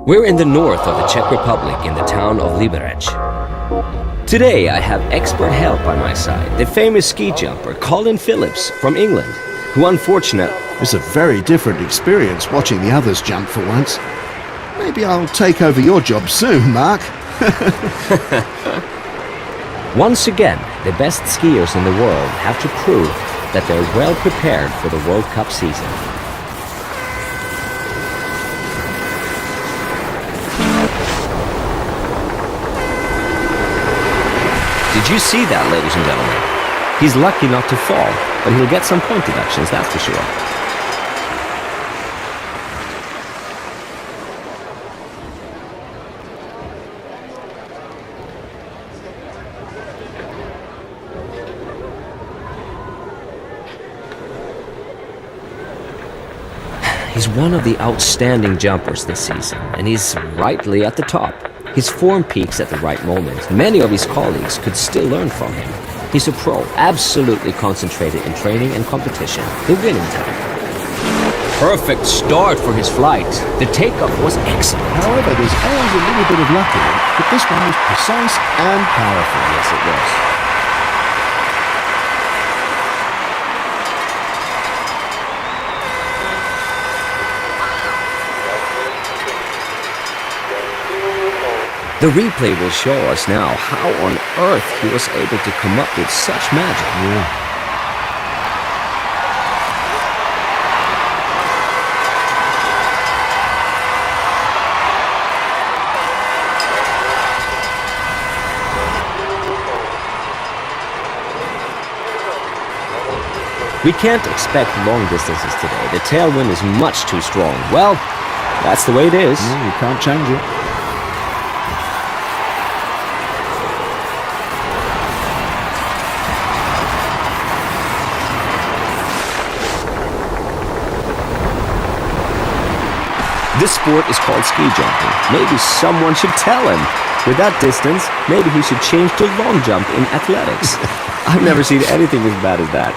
We're in the north of the Czech Republic in the town of Liberec. Today I have expert help by my side, the famous ski jumper Colin Phillips from England, who unfortunately... It's a very different experience watching the others jump for once. Maybe I'll take over your job soon, Mark. Once again, the best skiers in the world have to prove that they're well prepared for the World Cup season. Did you see that, ladies and gentlemen? He's lucky not to fall, but he'll get some point deductions, that's for sure. He's one of the outstanding jumpers this season, and he's rightly at the top. His form peaks at the right moment. Many of his colleagues could still learn from him. He's a pro, absolutely concentrated in training and competition. The winning time. Perfect start for his flight. The takeoff was excellent. However, there's always a little bit of luck in it, but this one was precise and powerful. Yes, it was. The replay will show us now how on earth he was able to come up with such magic. Yeah. We can't expect long distances today. The tailwind is much too strong. Well, that's the way it is. No, you can't change it. This sport is called ski jumping. Maybe someone should tell him. With that distance, maybe he should change to long jump in athletics. I've never seen anything as bad as that.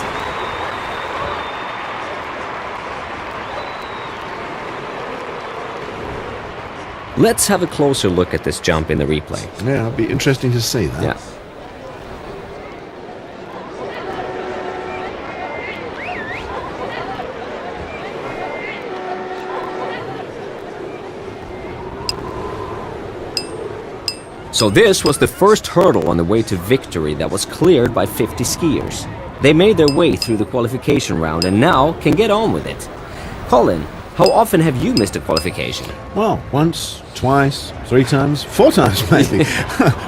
Let's have a closer look at this jump in the replay. Yeah, it'll be interesting to see that. Yeah. So this was the first hurdle on the way to victory that was cleared by 50 skiers. They made their way through the qualification round and now can get on with it. Colin, how often have you missed a qualification? Well, once, twice, 3 times, 4 times maybe.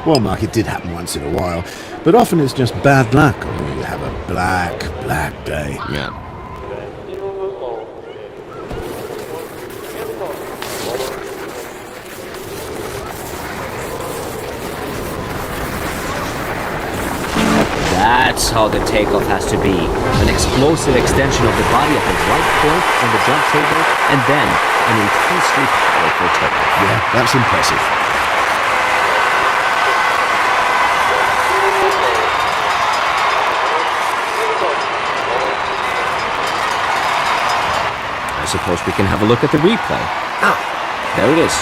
Well, Mark, it did happen once in a while. But often it's just bad luck, or you have a black day. Yeah. That's how the takeoff has to be. An explosive extension of the body at the right point on the jump table, and then an intensely powerful takeoff. Yeah, that's impressive. I suppose we can have a look at the replay. Ah, there it is.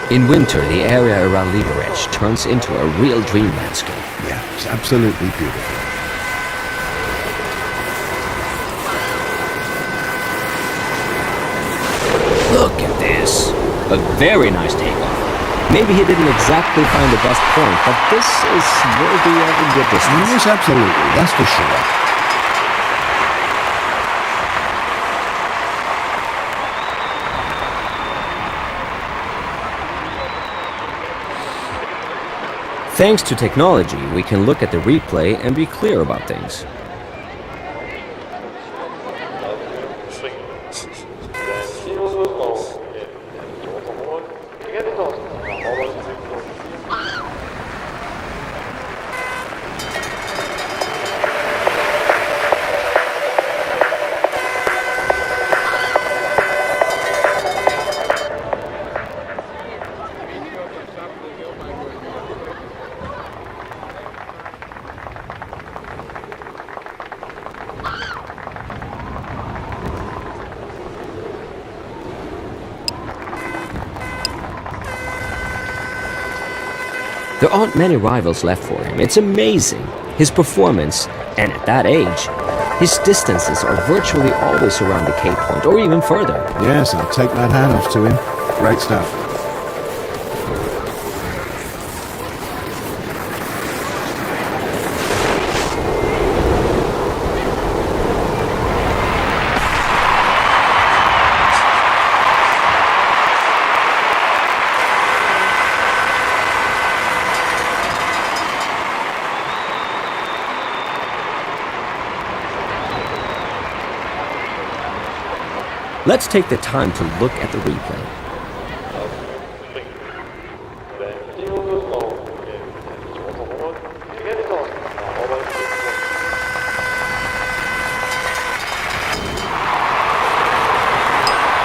In winter, the area around Liberec turns into a real dream landscape. Yeah, it's absolutely beautiful. Look at this. A very nice takeoff. Maybe he didn't exactly find the best point, but this is worthy of a good distance. Yes, absolutely. That's for sure. Thanks to technology, we can look at the replay and be clear about things. There aren't many rivals left for him. It's amazing. His performance, and at that age, his distances are virtually always around the K point or even further. Yes, I'll take that hat off to him. Great stuff. Let's take the time to look at the replay.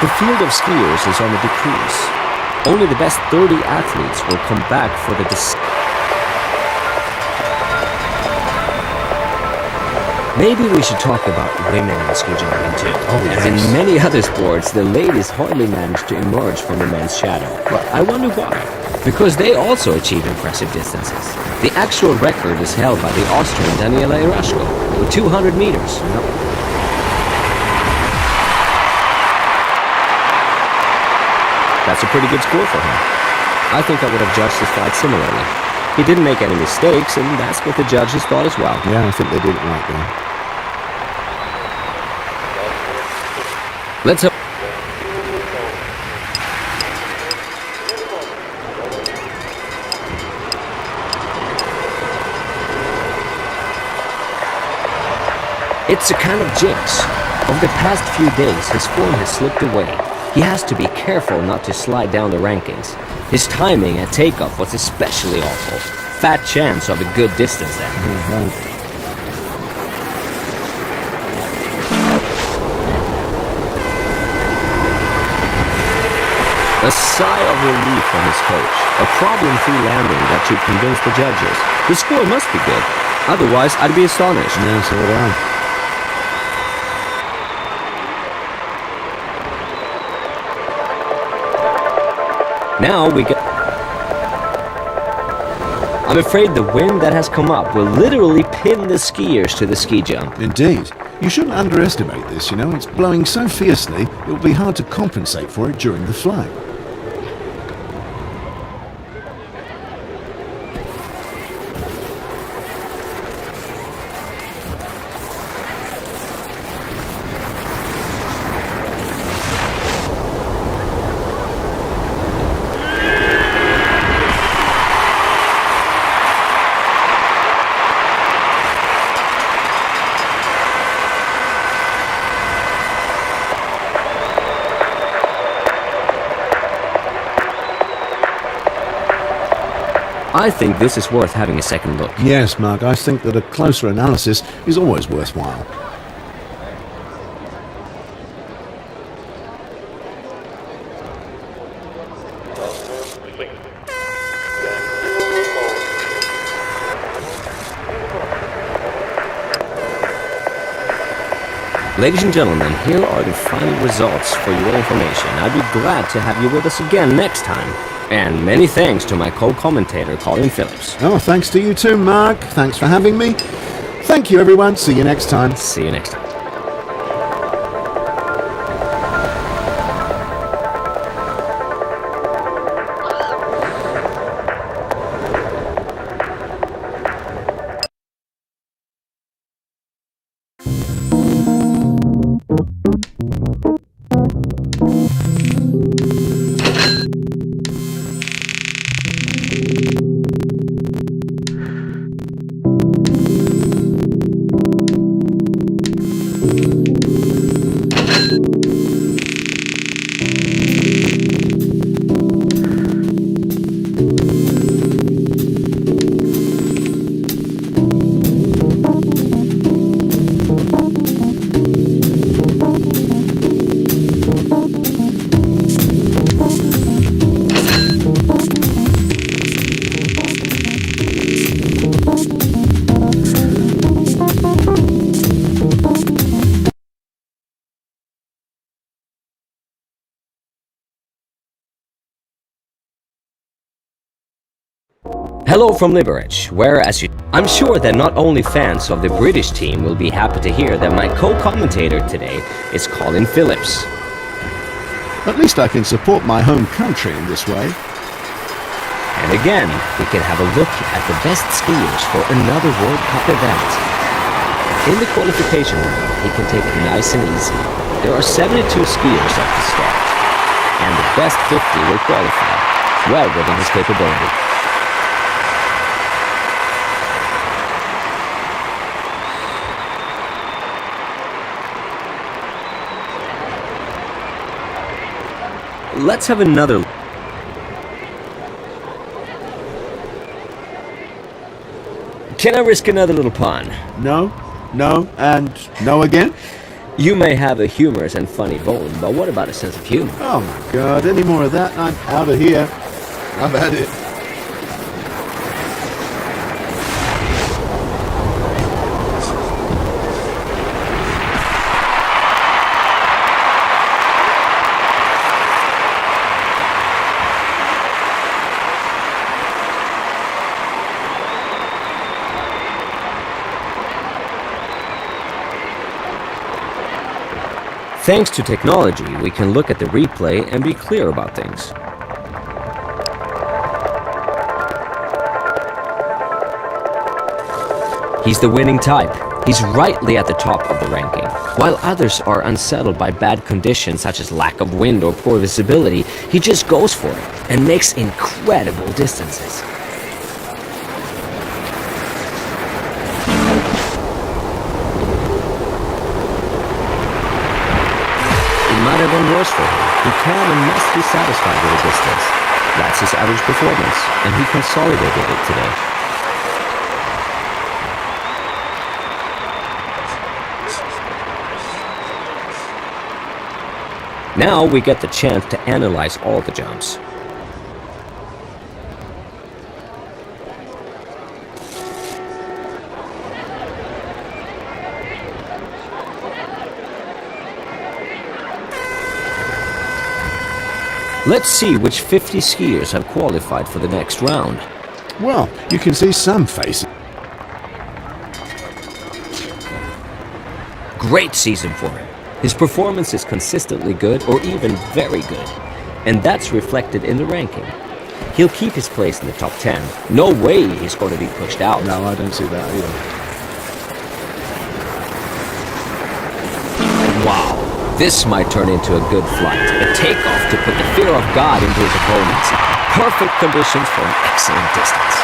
The field of skiers is on a decrease. Only the best 30 athletes will come back for the Maybe we should talk about women in ski jumping too. As in many other sports, the ladies hardly manage to emerge from the men's shadow. But I wonder why. Because they also achieve impressive distances. The actual record is held by the Austrian Daniela Iraschko with 200 meters. That's a pretty good score for him. I think I would have judged his flight similarly. He didn't make any mistakes, and that's what the judges thought as well. Yeah, I think they did it right there. Let's hope. It's a kind of jinx. Over the past few days, his form has slipped away. He has to be careful not to slide down the rankings. His timing at takeoff was especially awful. Fat chance of a good distance there. A sigh of relief from his coach. A problem-free landing that should convince the judges. The score must be good. Otherwise, I'd be astonished. No, so would I. Now we get... I'm afraid the wind that has come up will literally pin the skiers to the ski jump. Indeed. You shouldn't underestimate this, you know. It's blowing so fiercely, it will be hard to compensate for it during the flight. I think this is worth having a second look. Yes, Mark, I think that a closer analysis is always worthwhile. Ladies and gentlemen, here are the final results for your information. I'd be glad to have you with us again next time. And many thanks to my co-commentator, Colin Phillips. Oh, thanks to you too, Mark. Thanks for having me. Thank you, everyone. See you next time. See you next time. Hello from Liberec, where, I'm sure that not only fans of the British team will be happy to hear that my co-commentator today is Colin Phillips. At least I can support my home country in this way. And again, we can have a look at the best skiers for another World Cup event. In the qualification round, he can take it nice and easy. There are 72 skiers at the start, and the best 50 will qualify, well within his capability. Let's have another. Can I risk another little pun? No, no, and no again? You may have a humorous and funny bone, but what about a sense of humor? Oh my god, any more of that, I'm out of here. I've had it. Thanks to technology, we can look at the replay and be clear about things. He's the winning type. He's rightly at the top of the ranking. While others are unsettled by bad conditions such as lack of wind or poor visibility, he just goes for it and makes incredible distances. Might have been worse for him. He can and must be satisfied with the distance. That's his average performance, and he consolidated it today. Now we get the chance to analyze all the jumps. Let's see which 50 skiers have qualified for the next round. Well, you can see some faces. Great season for him. His performance is consistently good or even very good, and that's reflected in the ranking. He'll keep his place in the top 10. No way he's going to be pushed out. No, I don't see that either. Wow. This might turn into a good flight, a takeoff to put the fear of God into his opponents. Perfect conditions for an excellent distance.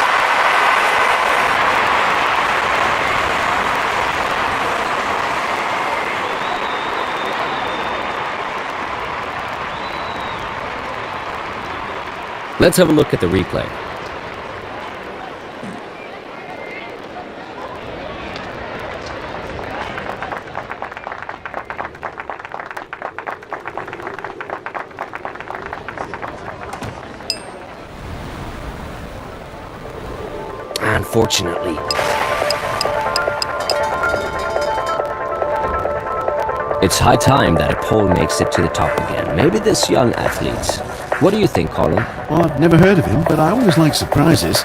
Let's have a look at the replay. Unfortunately, it's high time that a Pole makes it to the top again. Maybe this young athlete. What do you think, Colin? Well, I've never heard of him, but I always like surprises.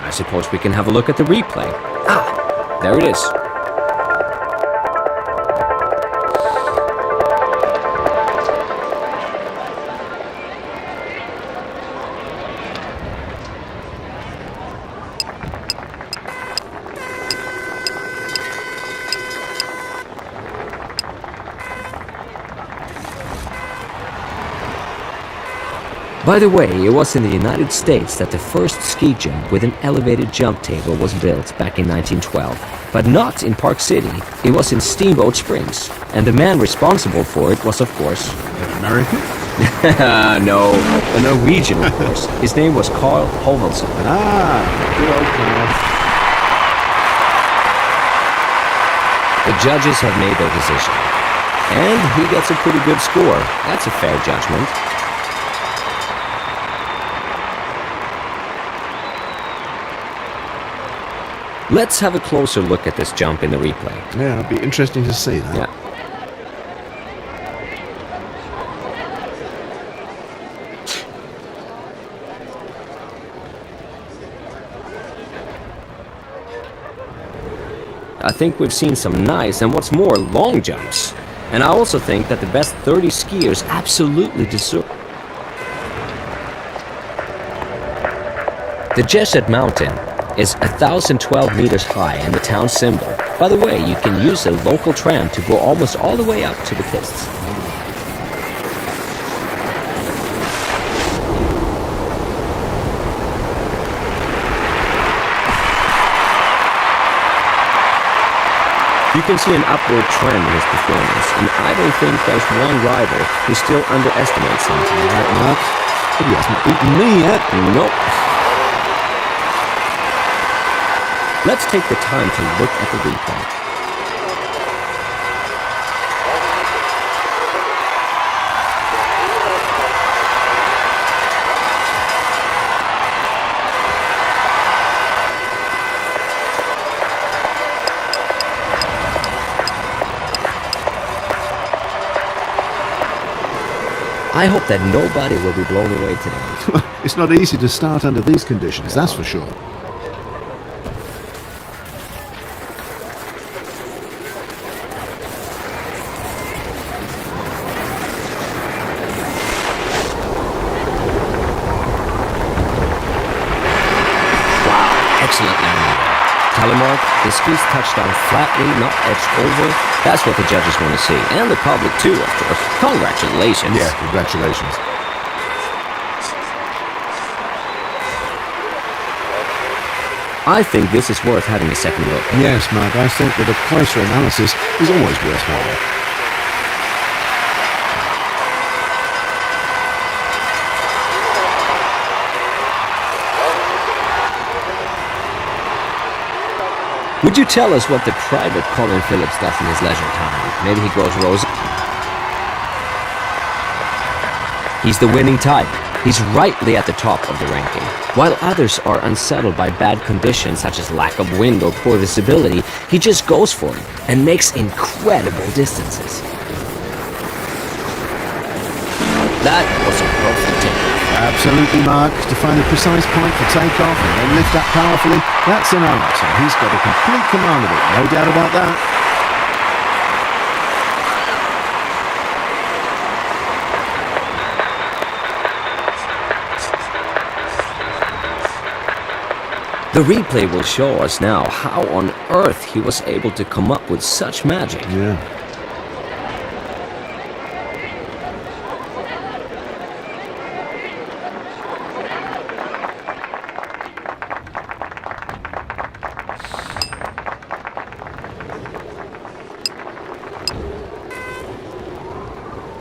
I suppose we can have a look at the replay. Ah, there it is. By the way, it was in the United States that the first ski jump with an elevated jump table was built back in 1912. But not in Park City, it was in Steamboat Springs. And the man responsible for it was, of course... An American? No, a Norwegian, of course. His name was Carl Hovelson. Ah, good old Carl. The judges have made their decision. And he gets a pretty good score. That's a fair judgment. Let's have a closer look at this jump in the replay. Yeah, it'd be interesting to see that. Yeah. I think we've seen some nice and what's more, long jumps. And I also think that the best 30 skiers absolutely deserve. The Jeshet Mountain is 1,012 meters high and the town symbol. By the way, you can use a local tram to go almost all the way up to the pists. You can see an upward trend in his performance, and I don't think there's one rider who still underestimates him. Right, Mark? But he hasn't beaten me yet. Nope. Let's take the time to look at the replay. I hope that nobody will be blown away today. It's not easy to start under these conditions, that's for sure. Excellent landing. Telemark, the skis touched down flatly, not edged over. That's what the judges want to see. And the public too, of course. Congratulations. Yeah, congratulations. I think this is worth having a second look. Yes, Mark, I think that a closer analysis is always worthwhile. Would you tell us what the private Colin Phillips does in his leisure time? Maybe he grows roses. He's the winning type. He's rightly at the top of the ranking. While others are unsettled by bad conditions such as lack of wind or poor visibility, he just goes for it and makes incredible distances. That was a perfect take. Absolutely, Mark. To find the precise point for takeoff and then lift up powerfully, that's an art, and he's got a complete command of it, no doubt about that. The replay will show us now how on earth he was able to come up with such magic. Yeah.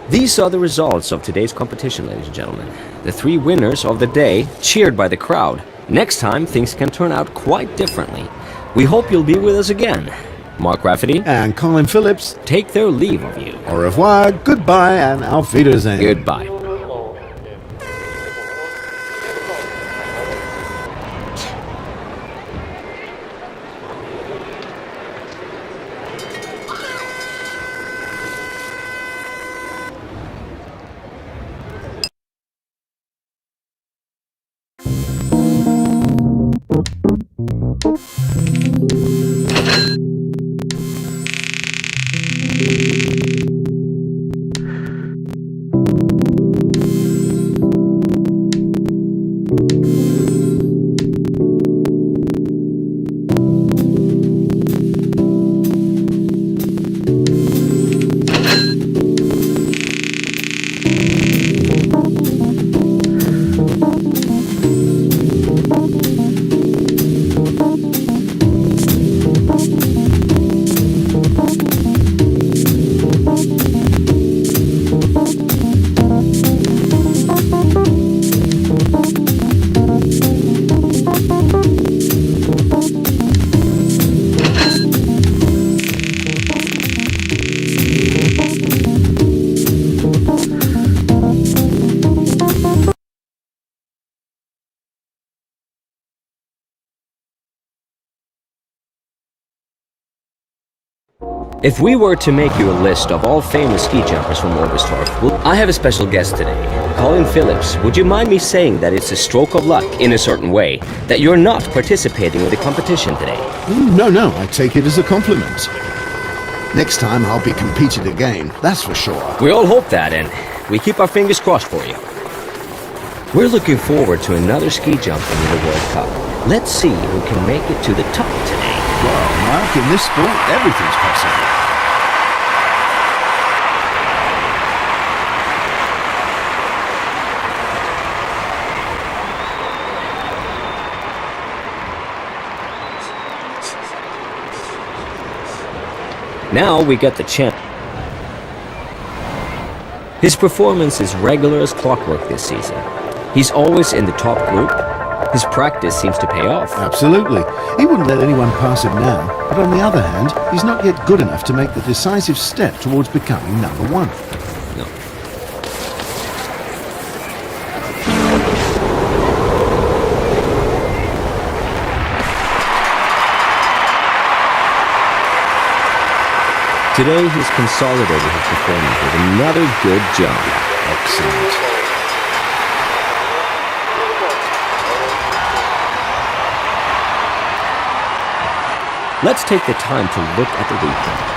These are the results of today's competition, ladies and gentlemen. The three winners of the day, cheered by the crowd. Next time, things can turn out quite differently. We hope you'll be with us again. Mark Rafferty And Colin Phillips. take their leave of you. Au revoir, goodbye, and auf Wiedersehen. Goodbye. If we were to make you a list of all famous ski jumpers from Oberstdorf, I have a special guest today. Colin Phillips, would you mind me saying that it's a stroke of luck, in a certain way, that you're not participating in the competition today? No, I take it as a compliment. Next time I'll be competing again, that's for sure. We all hope that, and we keep our fingers crossed for you. We're looking forward to another ski jumping in the World Cup. Let's see who can make it to the top today. Well, Mark, in this sport, everything's possible. Now we get the champ. His performance is regular as clockwork this season. He's always in the top group. His practice seems to pay off. Absolutely. He wouldn't let anyone pass him now, but on the other hand, he's not yet good enough to make the decisive step towards becoming number one. No. Today he's consolidated his performance with another good jump. Excellent. Let's take the time to look at the replay.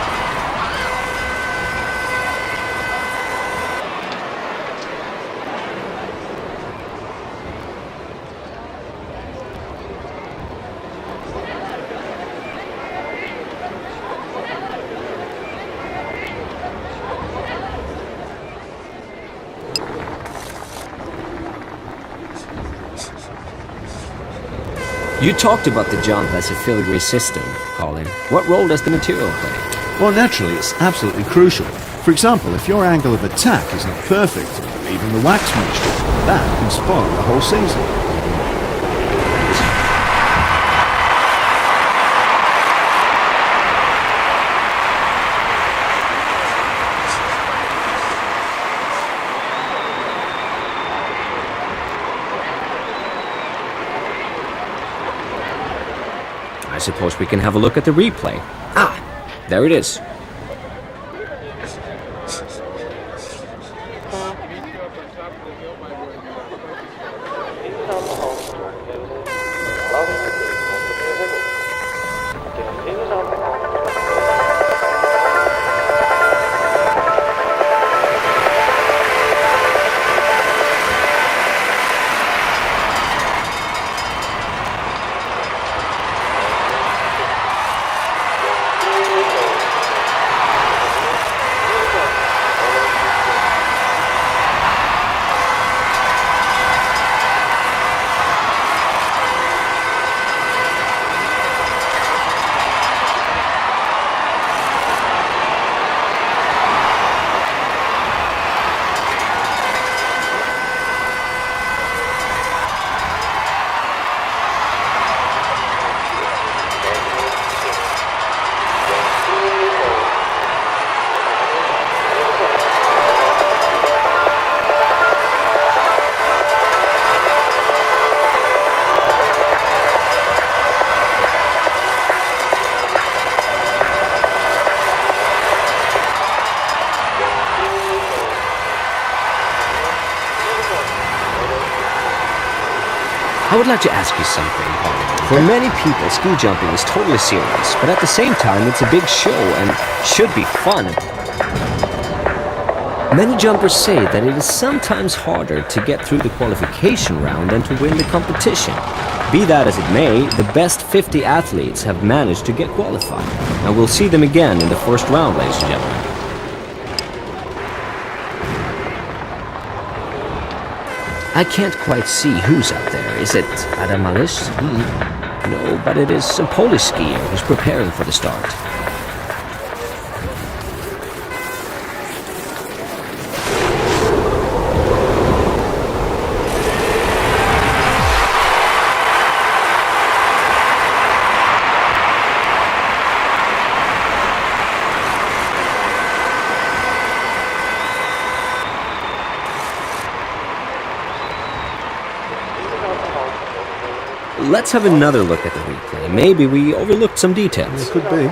You talked about the jump as a filigree system, Colin. What role does the material play? Well, naturally, it's absolutely crucial. For example, if your angle of attack is not perfect, even the wax mixture, that can spoil the whole season. I suppose we can have a look at the replay. Ah, there it is. I would like to ask you something, Colin. For many people, ski jumping is totally serious, but at the same time, it's a big show and should be fun. Many jumpers say that it is sometimes harder to get through the qualification round than to win the competition. Be that as it may, the best 50 athletes have managed to get qualified, and we'll see them again in the first round, ladies and gentlemen. I can't quite see who's up there. Is it Adam Malish? No, but it is a Polish skier who's preparing for the start. Let's have another look at the replay. Maybe we overlooked some details. It could be.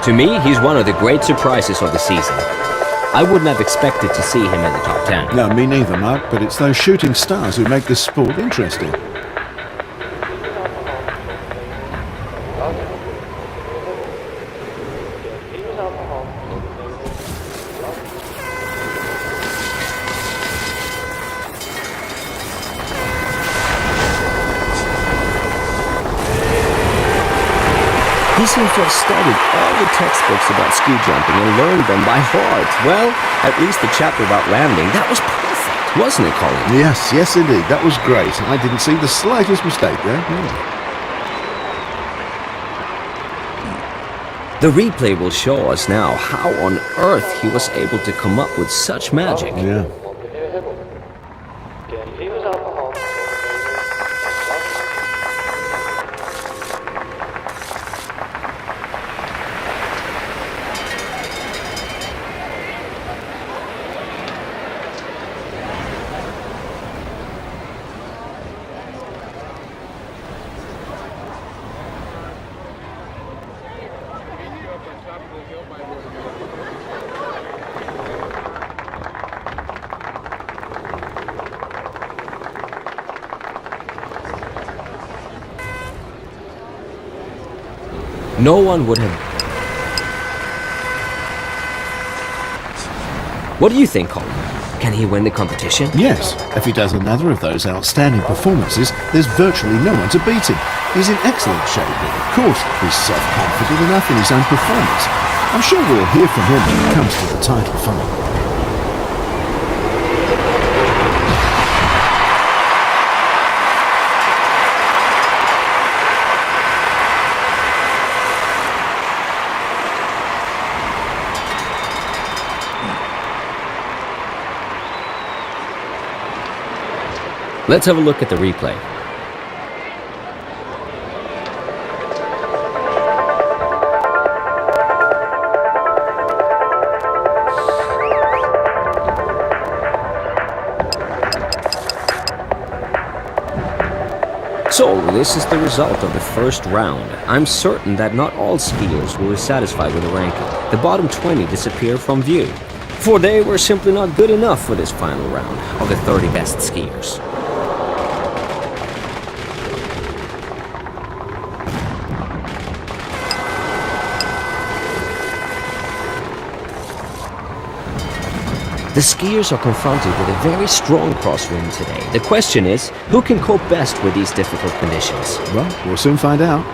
To me, he's one of the great surprises of the season. I wouldn't have expected to see him in the top 10. No, me neither, Mark, but it's those shooting stars who make this sport interesting. He seems to have studied all the textbooks about ski jumping and learned them by heart. Well, at least the chapter about landing, that was perfect, wasn't it, Colin? Yes, yes indeed, that was great. I didn't see the slightest mistake there. The replay will show us now how on earth he was able to come up with such magic. Yeah. No one would have... What do you think, Colin? Can he win the competition? Yes, if he does another of those outstanding performances, there's virtually no one to beat him. He's in excellent shape, and of course, he's self-confident enough in his own performance. I'm sure we'll hear from him when it comes to the title fight. Let's have a look at the replay. So, this is the result of the first round. I'm certain that not all skiers were satisfied with the ranking. The bottom 20 disappeared from view, for they were simply not good enough for this final round of the 30 best skiers. The skiers are confronted with a very strong crosswind today. The question is, who can cope best with these difficult conditions? Well, we'll soon find out.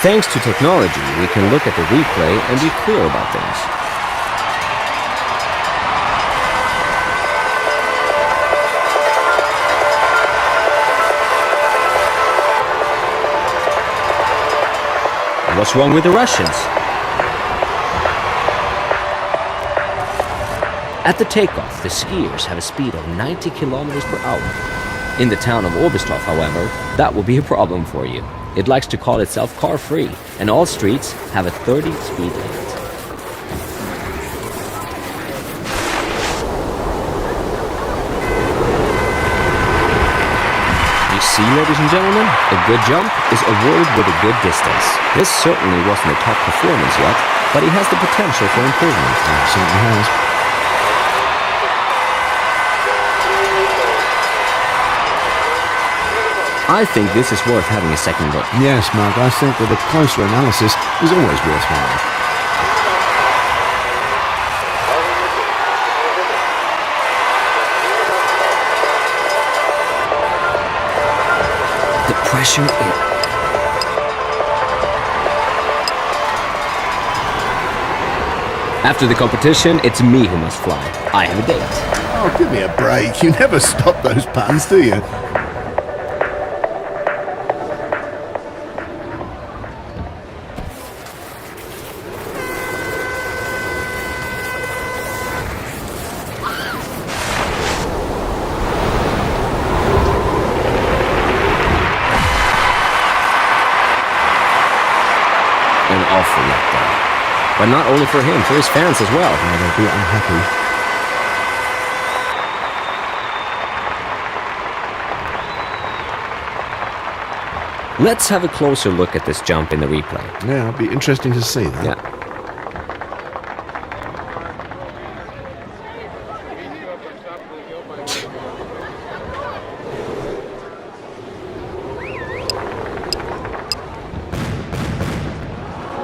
Thanks to technology, we can look at the replay and be clear about things. What's wrong with the Russians? At the takeoff, the skiers have a speed of 90 kilometers per hour. In the town of Oberstdorf, however, that will be a problem for you. It likes to call itself car-free, and all streets have a 30 speed limit. You see, ladies and gentlemen, a good jump is awarded with a good distance. This certainly wasn't a top performance yet, but he has the potential for improvement. He certainly has. I think this is worth having a second look. Yes, Mark, I think that a closer analysis is always worthwhile. The pressure is... After the competition, it's me who must fly. I have a date. Oh, give me a break. You never stop those puns, do you? letdown. But not only for him, for his fans as well. Yeah, they'll be unhappy. Let's have a closer look at this jump in the replay. Yeah, it'll be interesting to see that. Yeah.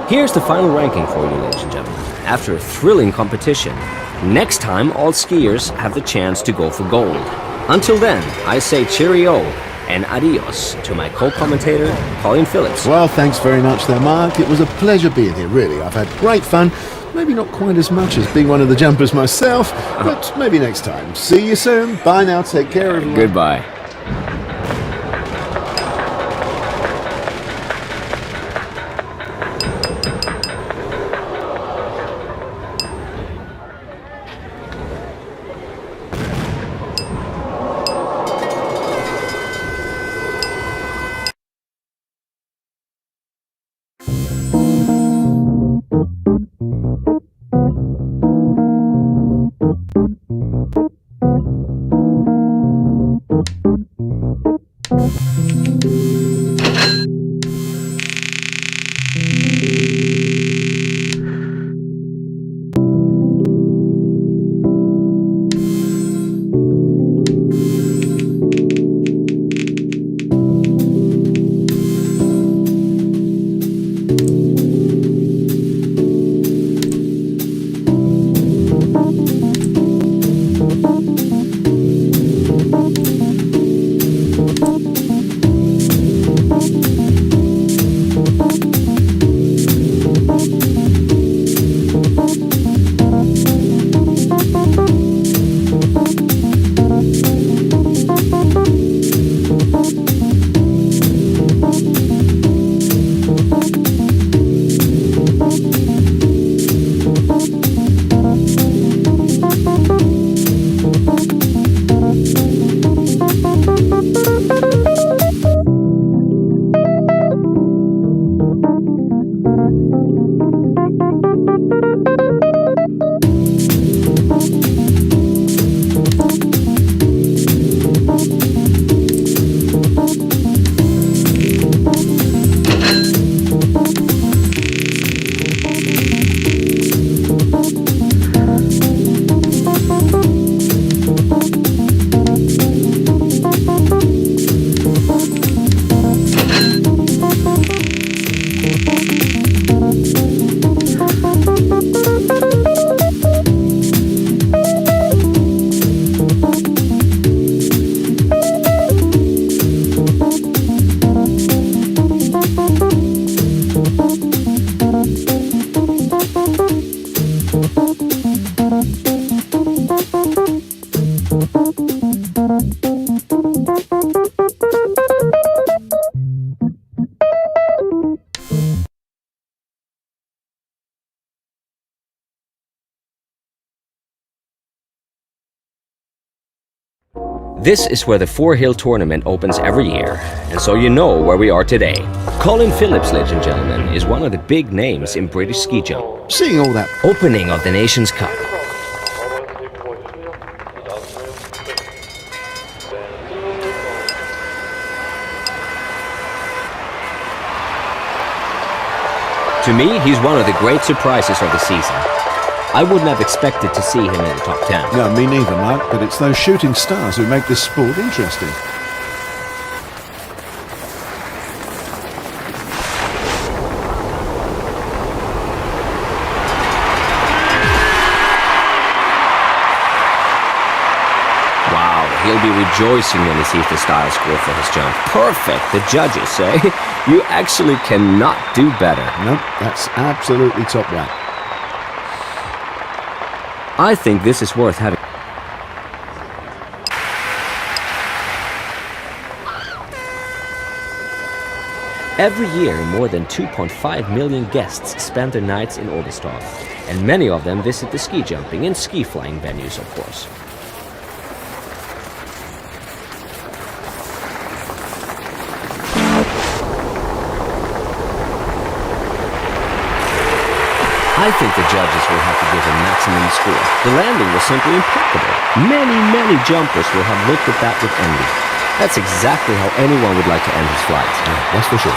Here's the final ranking for you, ladies and gentlemen. After a thrilling competition, next time all skiers have the chance to go for gold. Until then, I say cheerio and adios to my co-commentator, Colin Phillips. Well, thanks very much there, Mark. It was a pleasure being here, really. I've had great fun. Maybe not quite as much as being one of the jumpers myself, but maybe next time. See you soon. Bye now. Take care, everyone. Goodbye. This is where the Four Hill tournament opens every year, and so you know where we are today. Colin Phillips, ladies and gentlemen, is one of the big names in British ski jump. Seeing all that Opening of the Nations Cup. To me, he's one of the great surprises of the season. I wouldn't have expected to see him in the top 10. No, me neither, Mark, but it's those shooting stars who make this sport interesting. Wow, he'll be rejoicing when he sees the style score for his jump. Perfect, the judges say. You actually cannot do better. Nope, that's absolutely top right. I think this is worth having. Every year, more than 2.5 million guests spend their nights in Ågesta, and many of them visit the ski jumping and ski flying venues, of course. I think the judges will have to give him maximum score. The landing was simply impeccable. Many jumpers will have looked at that with envy. That's exactly how anyone would like to end his flight. Yeah, that's for sure.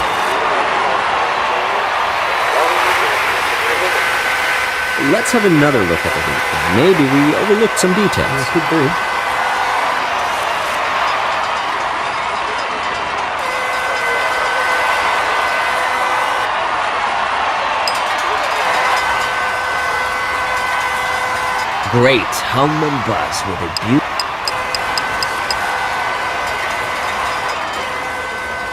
Let's have another look at the replay. Maybe we overlooked some details. Could be. Great hum and buzz with a beautiful...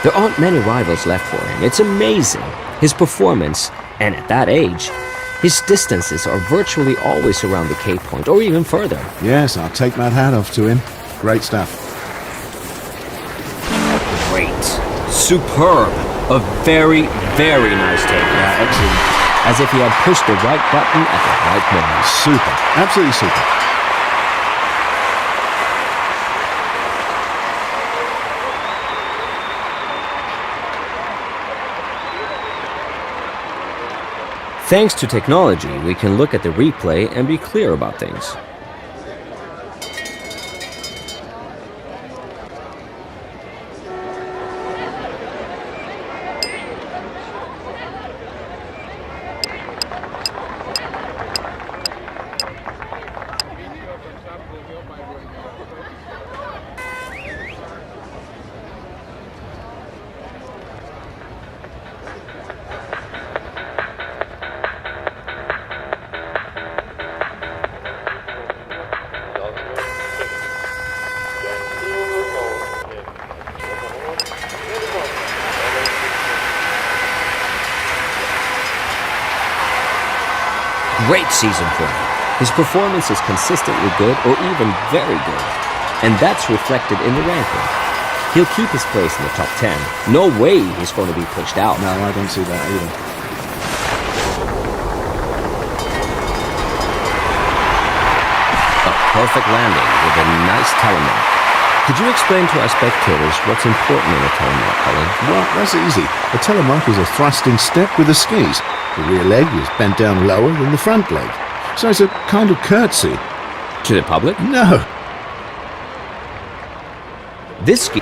There aren't many rivals left for him. It's amazing. His performance, and at that age, his distances are virtually always around the K point, or even further. Yes, I'll take my hat off to him. Great stuff. Great. Superb. A very nice take. Yeah, excellent. As if he had pushed the right button at the right moment. Super. Absolutely super. Thanks to technology, we can look at the replay and be clear about things. Great season for him. His performance is consistently good or even very good. And that's reflected in the ranking. He'll keep his place in the top 10. No way he's going to be pushed out. No, I don't see that either. A perfect landing with a nice telemark. Could you explain to our spectators what's important in a telemark, Colin? Well, that's easy. A telemark is a thrusting step with the skis. The rear leg is bent down lower than the front leg. So it's a kind of curtsy. To the public? No. This ski...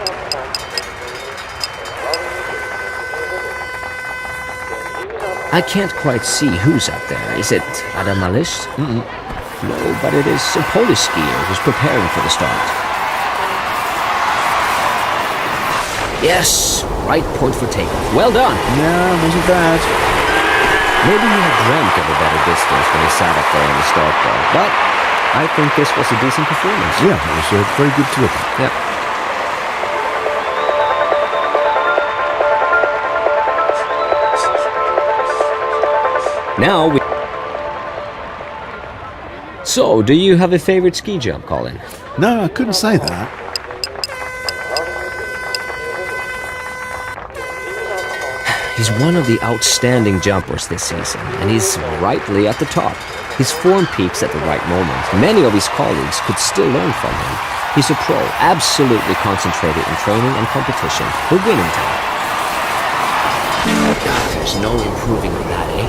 I can't quite see who's up there. Is it Adam Malish? No, but it is a Polish skier who's preparing for the start. Yes, right point for takeoff. Well done. No, wasn't bad. Maybe he had dreamt of a better distance when he sat up there on the start bar, but I think this was a decent performance. Yeah, it was very good to look at. Yeah. Now we... So, do you have a favorite ski jump, Colin? No, I couldn't say that. He's one of the outstanding jumpers this season, and he's rightly at the top. His form peaks at the right moment. Many of his colleagues could still learn from him. He's a pro, absolutely concentrated in training and competition. We're winning time. There's no improving on that, eh?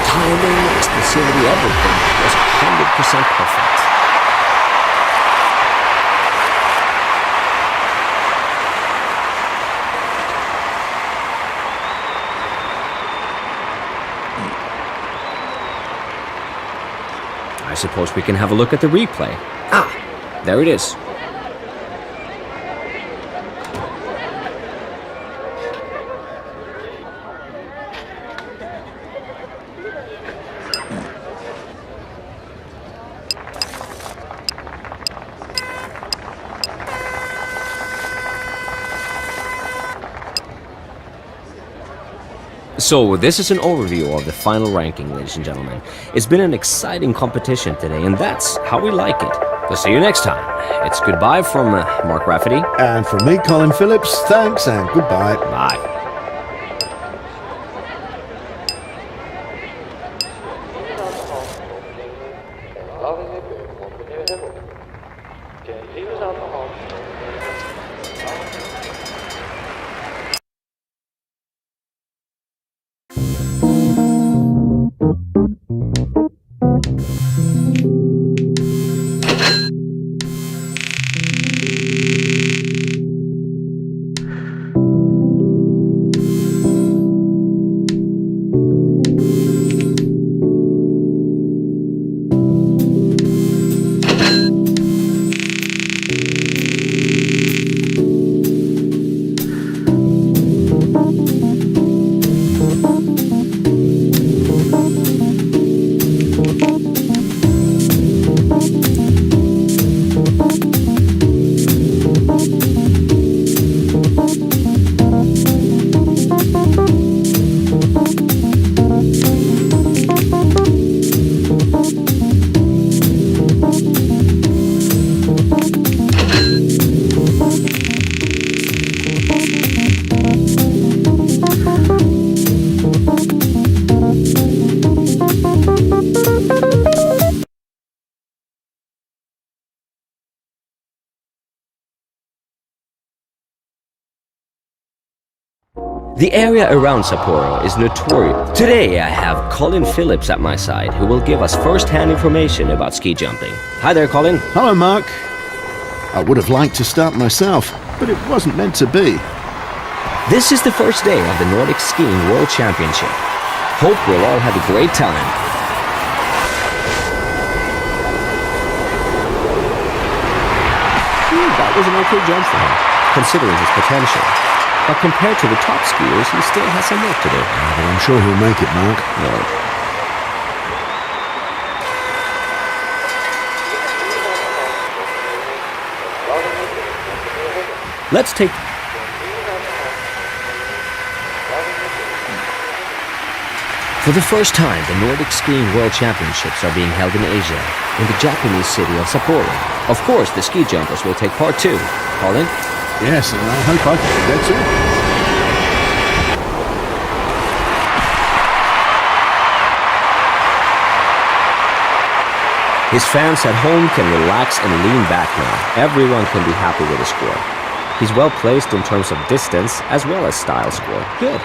Timing, explosivity, everything was 100% perfect. I suppose we can have a look at the replay. Ah, there it is. So, this is an overview of the final ranking, ladies and gentlemen. It's been an exciting competition today, and that's how we like it. We'll see you next time. It's goodbye from Mark Rafferty. And from me, Colin Phillips, thanks and goodbye. Bye. The area around Sapporo is notorious. Today I have Colin Phillips at my side, who will give us first-hand information about ski jumping. Hi there, Colin. Hello, Mark. I would have liked to start myself, but it wasn't meant to be. This is the first day of the Nordic Skiing World Championship. Hope we'll all have a great time. That was an okay jump for him, considering his potential. But compared to the top skiers, he still has some work to do. But I'm sure he'll make it, Mark. No. Let's take... For the first time, the Nordic Skiing World Championships are being held in Asia, in the Japanese city of Sapporo. Of course, the ski jumpers will take part too. Colin? Yes, and I hope I can be there too. His fans at home can relax and lean back now. Everyone can be happy with the score. He's well placed in terms of distance as well as style score. Good.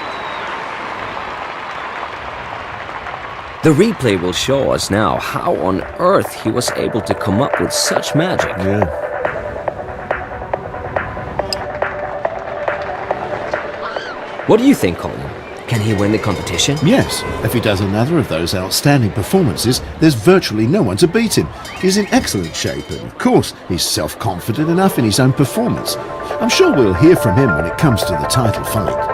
The replay will show us now how on earth he was able to come up with such magic. Yeah. What do you think, Colin? Can he win the competition? Yes, if he does another of those outstanding performances, there's virtually no one to beat him. He's in excellent shape, and of course, he's self-confident enough in his own performance. I'm sure we'll hear from him when it comes to the title fight.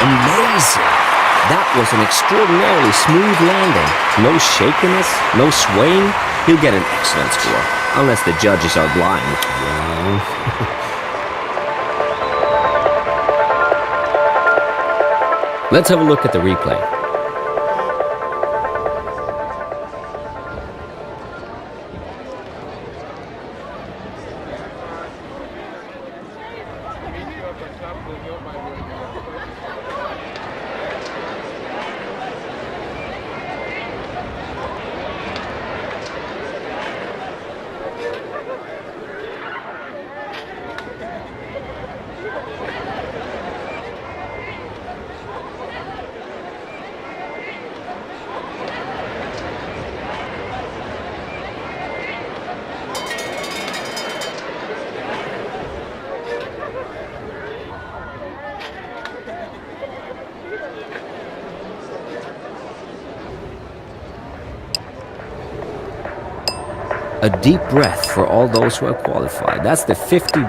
Amazing! That was an extraordinarily smooth landing. No shakiness, no swaying. He'll get an excellent score, unless the judges are blind. Let's have a look at the replay. A deep breath for all those who are qualified. That's the 50...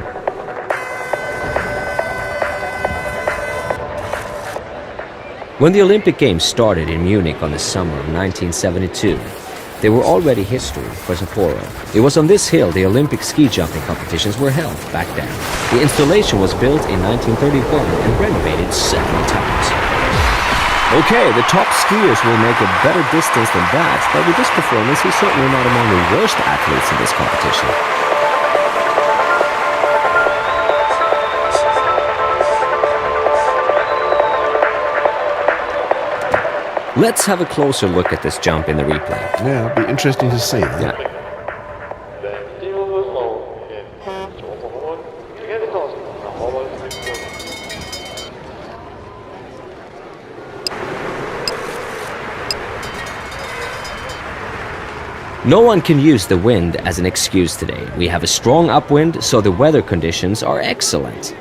When the Olympic Games started in Munich on the summer of 1972, they were already history for Sapporo. It was on this hill the Olympic ski jumping competitions were held back then. The installation was built in 1931 and renovated several times. Okay, the top skiers will make a better distance than that, but with this performance, he's certainly not among the worst athletes in this competition. Let's have a closer look at this jump in the replay. Yeah, it'll be interesting to see. Yeah. No one can use the wind as an excuse today. We have a strong upwind, so the weather conditions are excellent.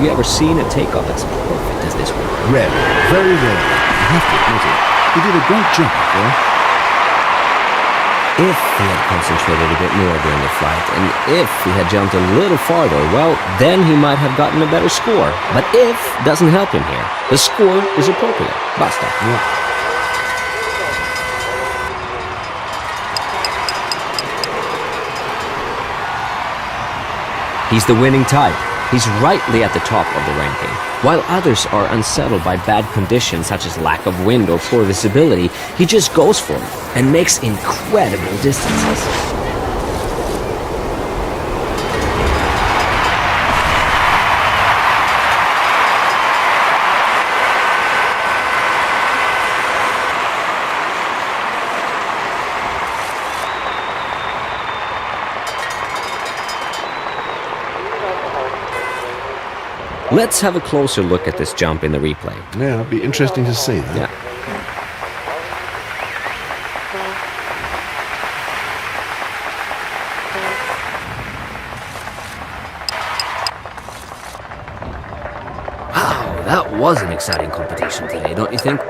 Have you ever seen a takeoff as perfect as this one? Rarely, very rarely. I have to admit it. He did a great job up there. If he had concentrated a bit more during the flight, and if he had jumped a little farther, well, then he might have gotten a better score. But if doesn't help him here. The score is appropriate. Basta. Yeah. He's the winning type. He's rightly at the top of the ranking. While others are unsettled by bad conditions such as lack of wind or poor visibility, he just goes for it and makes incredible distances. Let's have a closer look at this jump in the replay. Yeah, it'll be interesting to see that. Yeah. Wow, that was an exciting competition today, don't you think?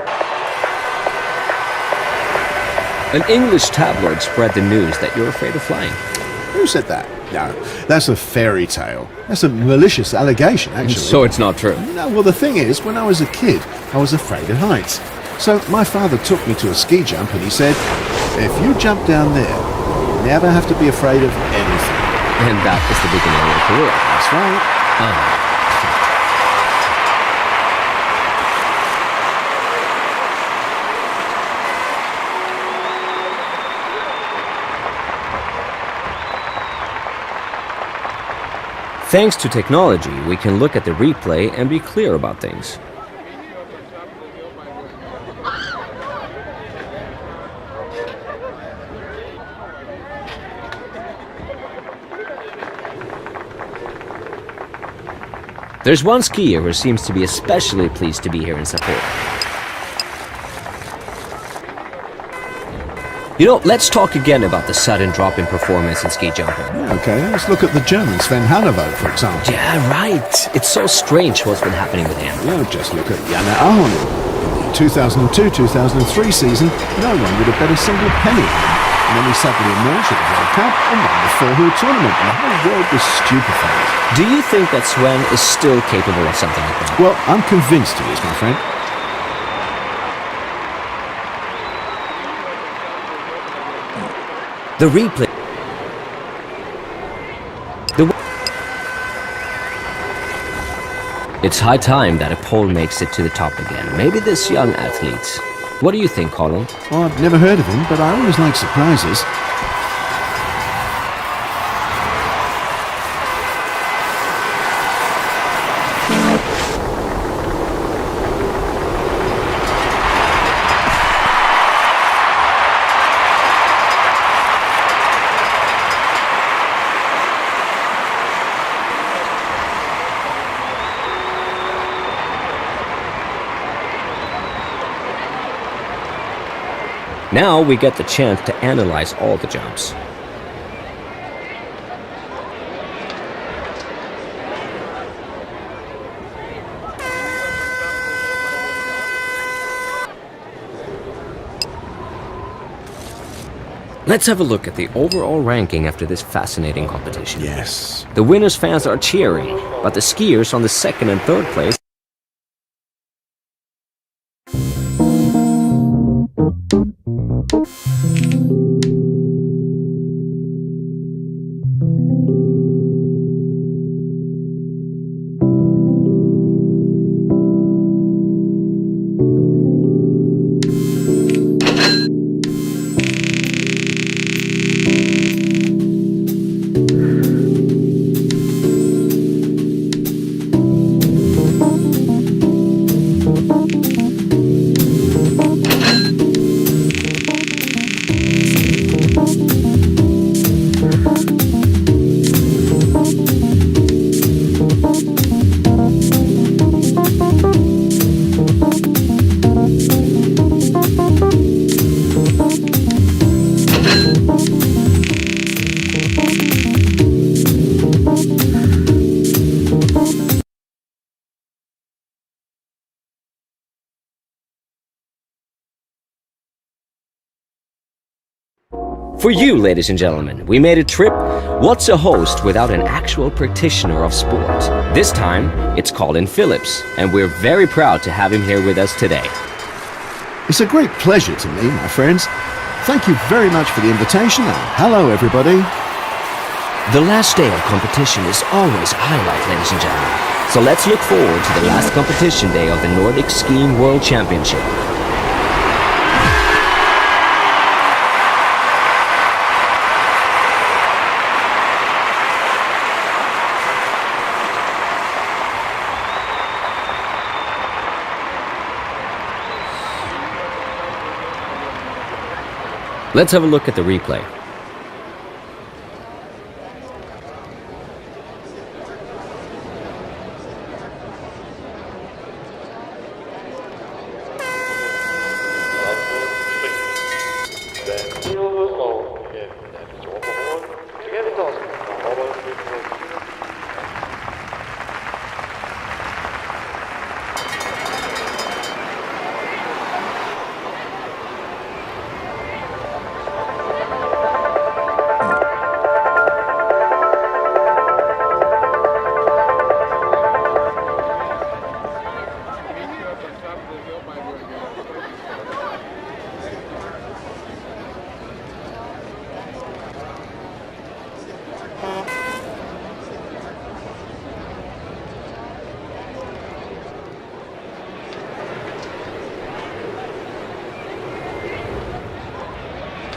An English tabloid spread the news that you're afraid of flying. Who said that? No, that's a fairy tale. That's a malicious allegation, actually. So it's not true. No, well, the thing is, when I was a kid, I was afraid of heights. So my father took me to a ski jump and he said, if you jump down there, you'll never have to be afraid of anything. And that is the beginning of your career. That's right. Thanks to technology, we can look at the replay and be clear about things. There's one skier who seems to be especially pleased to be here in support. You know, let's talk again about the sudden drop in performance in ski jumping. Yeah, okay, let's look at the German Sven Hannawald, for example. Yeah, right. It's so strange what's been happening with him. Yeah, just look at Janne Ahonen. In the 2002-2003 season, no one would have bet a single penny on him. And then he suddenly emerged at the World Cup and won the four-wheel tournament, and the whole world was stupefied. Do you think that Sven is still capable of something like that? Well, I'm convinced he is, my friend. The replay. It's high time that a Pole makes it to the top again. Maybe this young athlete. What do you think, Colin? Well, I've never heard of him, but I always like surprises. Now we get the chance to analyze all the jumps. Let's have a look at the overall ranking after this fascinating competition. Yes. The winners' fans are cheering, but the skiers on the second and third place For you, ladies and gentlemen, we made a trip. What's a host without an actual practitioner of sport? This time, it's Colin Phillips, and we're very proud to have him here with us today. It's a great pleasure to me, my friends. Thank you very much for the invitation, and hello, everybody. The last day of competition is always a highlight, ladies and gentlemen. So let's look forward to the last competition day of the Nordic Skiing World Championship. Let's have a look at the replay.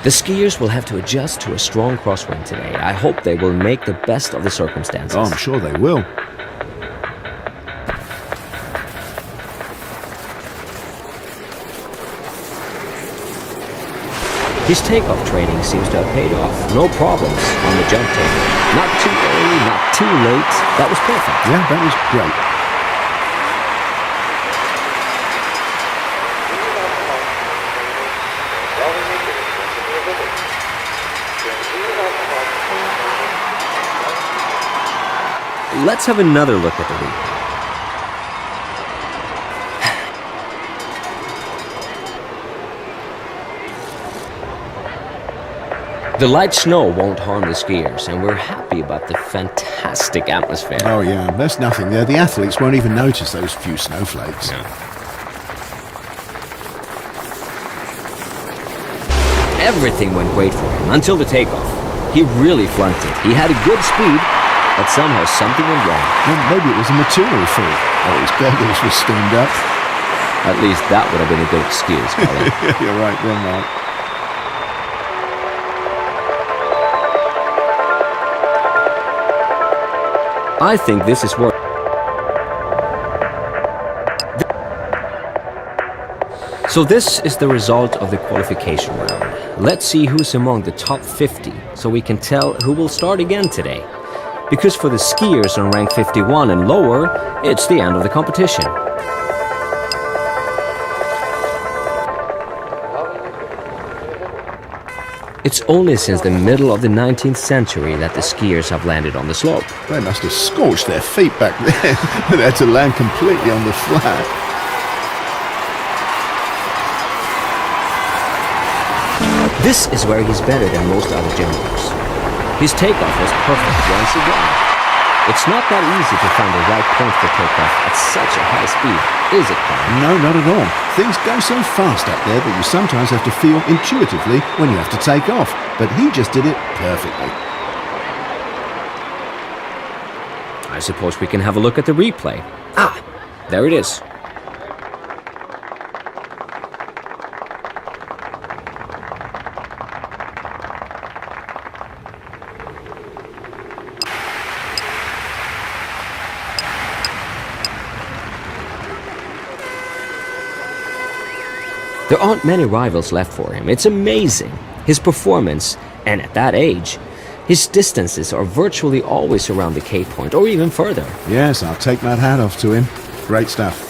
The skiers will have to adjust to a strong crosswind today. I hope they will make the best of the circumstances. Oh, I'm sure they will. His takeoff training seems to have paid off. No problems on the jump table. Not too early, not too late. That was perfect. Yeah, that was great. Let's have another look at the replay. The light snow won't harm the skiers, and we're happy about the fantastic atmosphere. Oh yeah, there's nothing there. The athletes won't even notice those few snowflakes. Yeah. Everything went great for him until the takeoff. He really flunked it. He had a good speed, but somehow something went wrong. Well, maybe it was a material fault. Oh, his goggles were steamed up. At least that would have been a good excuse, Colin. You're right, you're right. I think this is worth. So this is the result of the qualification round. Let's see who's among the top 50, so we can tell who will start again today. Because for the skiers on rank 51 and lower, it's the end of the competition. It's only since the middle of the 19th century that the skiers have landed on the slope. They must have scorched their feet back there. They had to land completely on the flat. This is where he's better than most other jumpers. His takeoff was perfect once again. It's not that easy to find the right point for takeoff at such a high speed, is it, Colin? No, not at all. Things go so fast up there that you sometimes have to feel intuitively when you have to take off. But he just did it perfectly. I suppose we can have a look at the replay. Ah, there it is. There aren't many rivals left for him. It's amazing. His performance, and at that age, his distances are virtually always around the Cape Point or even further. Yes, I'll take my hat off to him. Great stuff.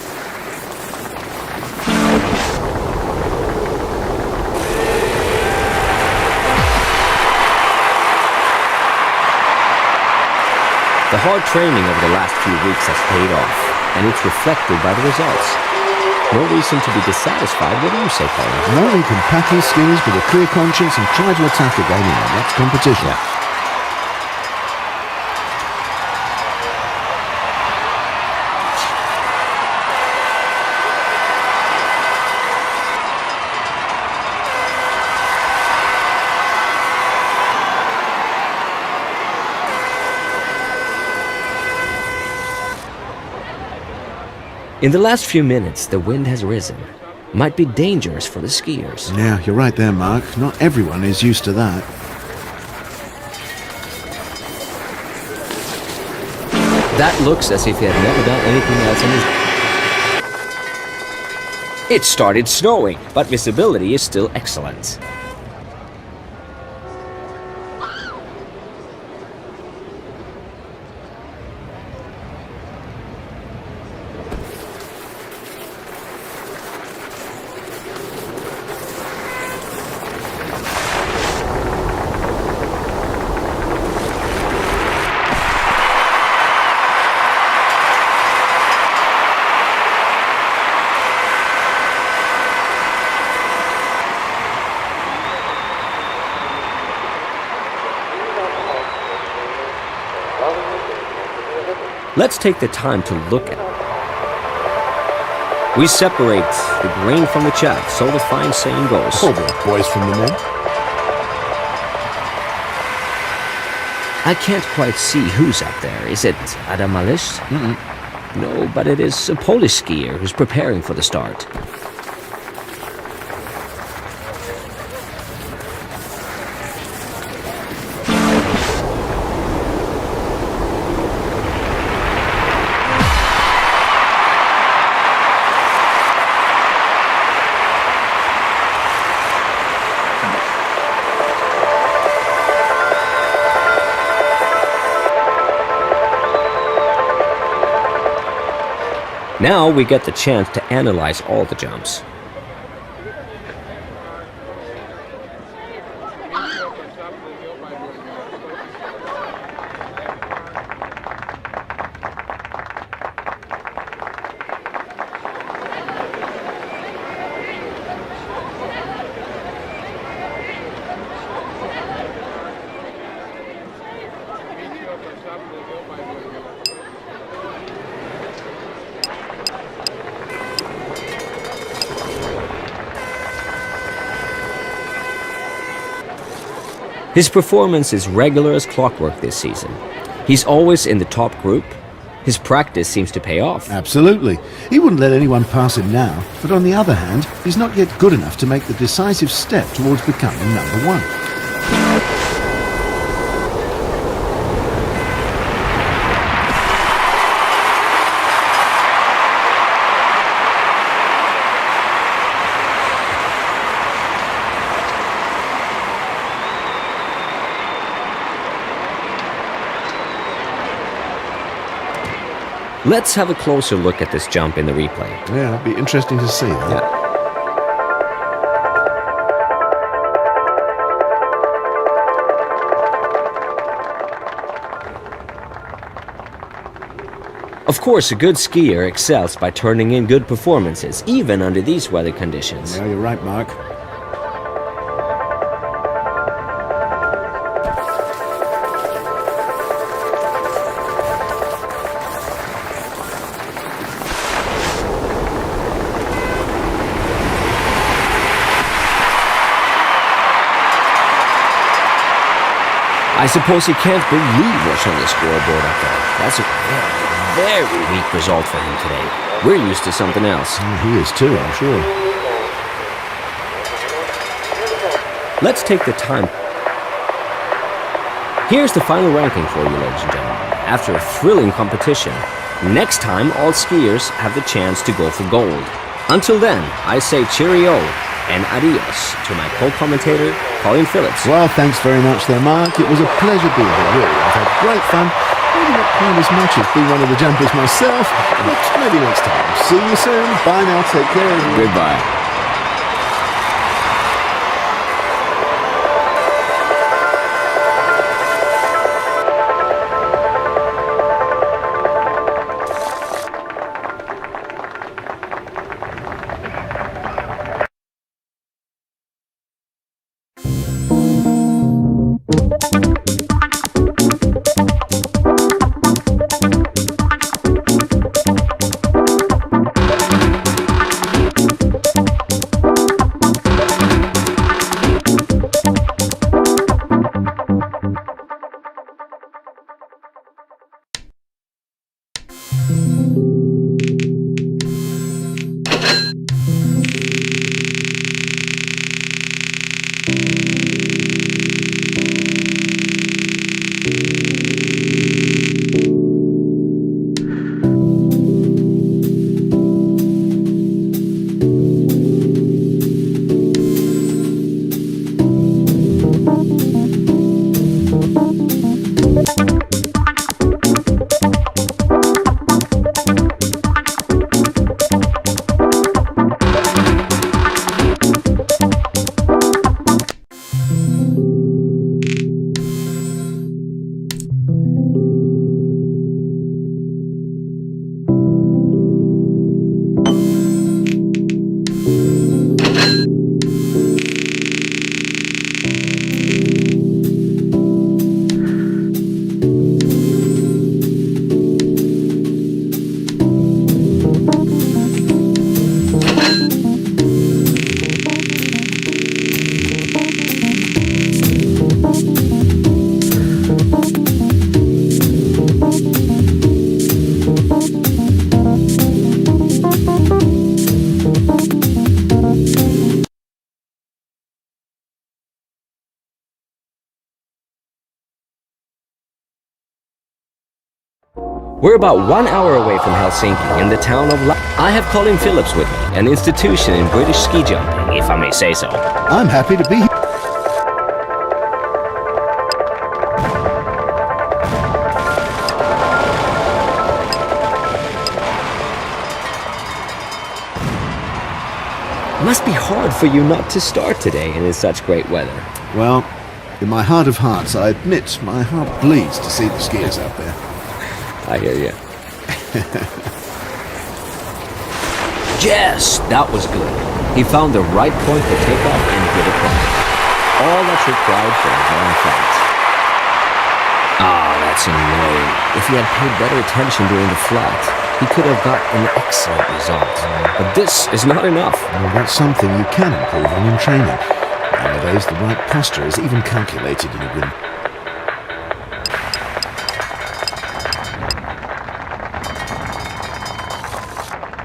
The hard training over the last few weeks has paid off, and it's reflected by the results. no reason to be dissatisfied. What do you say, Colin? No, he can pack his skills with a clear conscience and try to attack again in the next competition. In the last few minutes, the wind has risen. Might be dangerous for the skiers. Yeah, you're right there, Mark. Not everyone is used to that. That looks as if he had never done anything else in his... It started snowing, but visibility is still excellent. Let's take the time to look at it. We separate the grain from the chaff, so the fine saying goes. Pull the boys from the men. I can't quite see who's up there. Is it Adam Malish? No, but it is a Polish skier who's preparing for the start. Now we get the chance to analyze all the jumps. His performance is regular as clockwork this season. He's always in the top group. His practice seems to pay off. Absolutely. He wouldn't let anyone pass him now, but on the other hand, he's not yet good enough to make the decisive step towards becoming number one. Let's have a closer look at this jump in the replay. Yeah, it'd be interesting to see that. Yeah. Of course, a good skier excels by turning in good performances, even under these weather conditions. Yeah, you're right, Mark. I suppose he can't believe what's on the scoreboard up there. That's a very weak result for him today. We're used to something else. He is too, I'm sure. Let's take the time. Here's the final ranking for you, ladies and gentlemen. After a thrilling competition, next time all skiers have the chance to go for gold. Until then, I say cheerio and adios to my co-commentator, Colin Phillips. Well, thanks very much there, Mark. It was a pleasure being here, really. I've had great fun. Maybe not quite as much as being one of the jumpers myself, but maybe next time. See you soon. Bye now. Take care. Goodbye. We're about 1 hour away from Helsinki, in the town of I have Colin Phillips with me, an institution in British ski jumping, if I may say so. I'm happy to be here. It must be hard for you not to start today in such great weather. Well, in my heart of hearts, I admit my heart bleeds to see the skiers out there. I hear you. Yes, that was good. He found the right point to take off and did it right. All that's required for a long flight. Ah, that's annoying. If he had paid better attention during the flight, he could have got an excellent result. But this is not enough. Well, that's something you can improve on in training. Nowadays, the right posture is even calculated in a wind.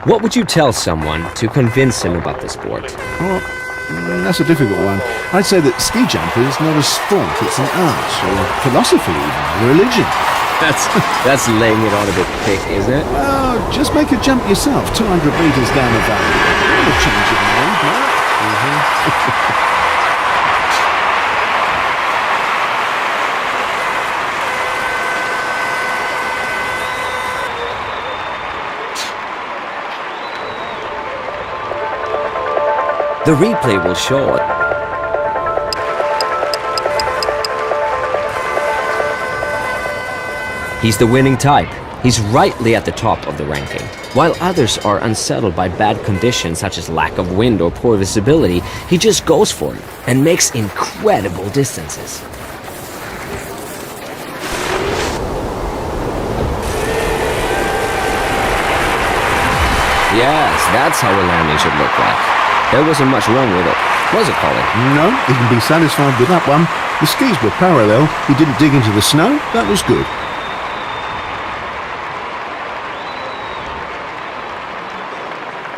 What would you tell someone to convince him about the sport? Well, that's a difficult one. I'd say that ski jumping is not a sport, it's an art, or philosophy even, a religion. That's laying it on a bit thick, isn't it? Well, just make a jump yourself, 200 meters down the valley. That'll change your mind, right? The replay will show it. He's the winning type. He's rightly at the top of the ranking. While others are unsettled by bad conditions such as lack of wind or poor visibility, he just goes for it and makes incredible distances. Yes, that's how a landing should look like. There wasn't much wrong with it, was it, Colin? No, he can be satisfied with that one. The skis were parallel, he didn't dig into the snow, that was good.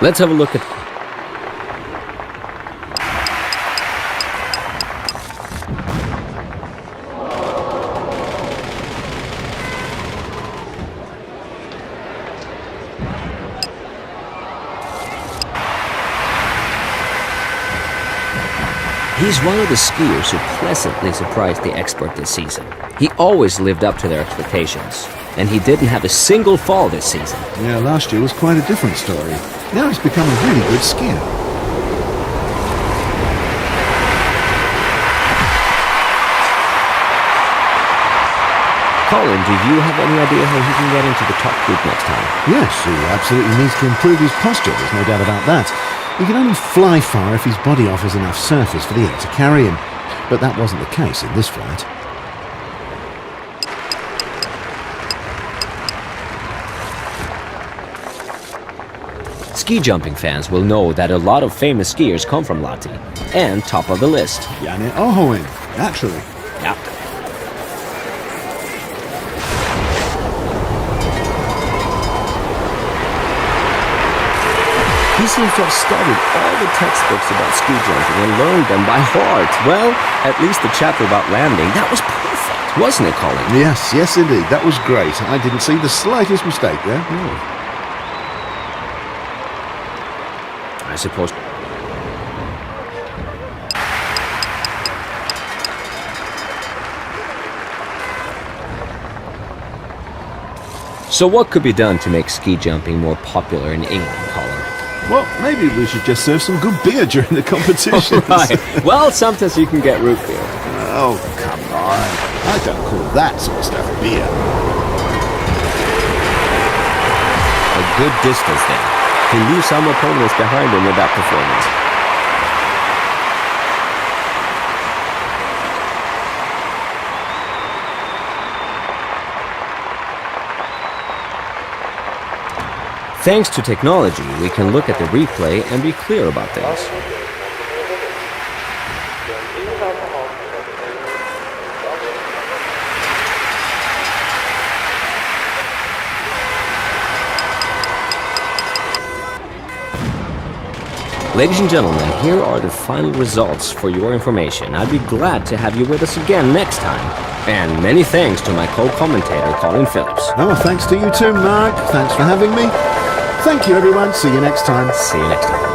Let's have a look at... He's one of the skiers who pleasantly surprised the expert this season. He always lived up to their expectations, and he didn't have a single fall this season. Yeah, last year was quite a different story. Now he's become a really good skier. Colin, do you have any idea how he can get into the top group next time? Yes, he absolutely needs to improve his posture, there's no doubt about that. He can only fly far if his body offers enough surface for the air to carry him. But that wasn't the case in this flight. ski jumping fans will know that a lot of famous skiers come from Lahti. And top of the list. Janne Ahoin, naturally. Yeah. He seems to have studied all the textbooks about ski jumping and learned them by heart. Well, at least the chapter about landing, that was perfect, wasn't it, Colin? Yes, yes indeed. That was great. I didn't see the slightest mistake there. I suppose. So what could be done to make ski jumping more popular in England, Colin? Well, maybe we should just serve some good beer during the competition. Right. Well, sometimes you can get root beer. Oh, come on. I don't call that sort of stuff beer. A good distance then. He leaves some opponents behind him with that performance. Thanks to technology, we can look at the replay and be clear about things. Ladies and gentlemen, here are the final results for your information. I'd be glad to have you with us again next time. And many thanks to my co-commentator, Colin Phillips. Oh, thanks to you too, Mark. Thanks for having me. Thank you, everyone. See you next time. See you next time.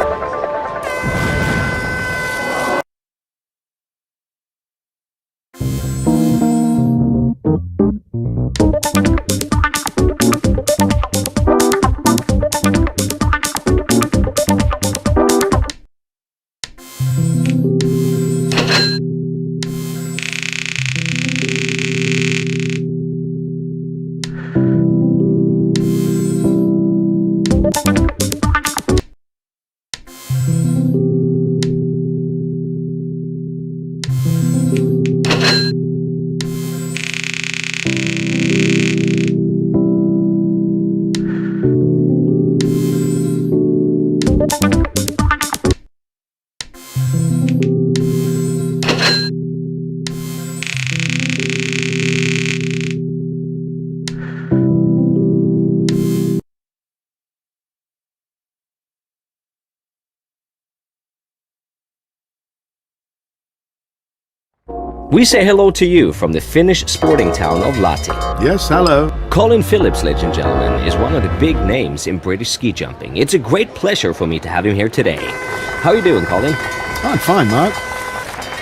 We say hello to you from the Finnish sporting town of Lahti. Yes, hello. Colin Phillips, ladies and gentlemen, is one of the big names in British ski jumping. It's a great pleasure for me to have him here today. How are you doing, Colin? I'm fine, Mark.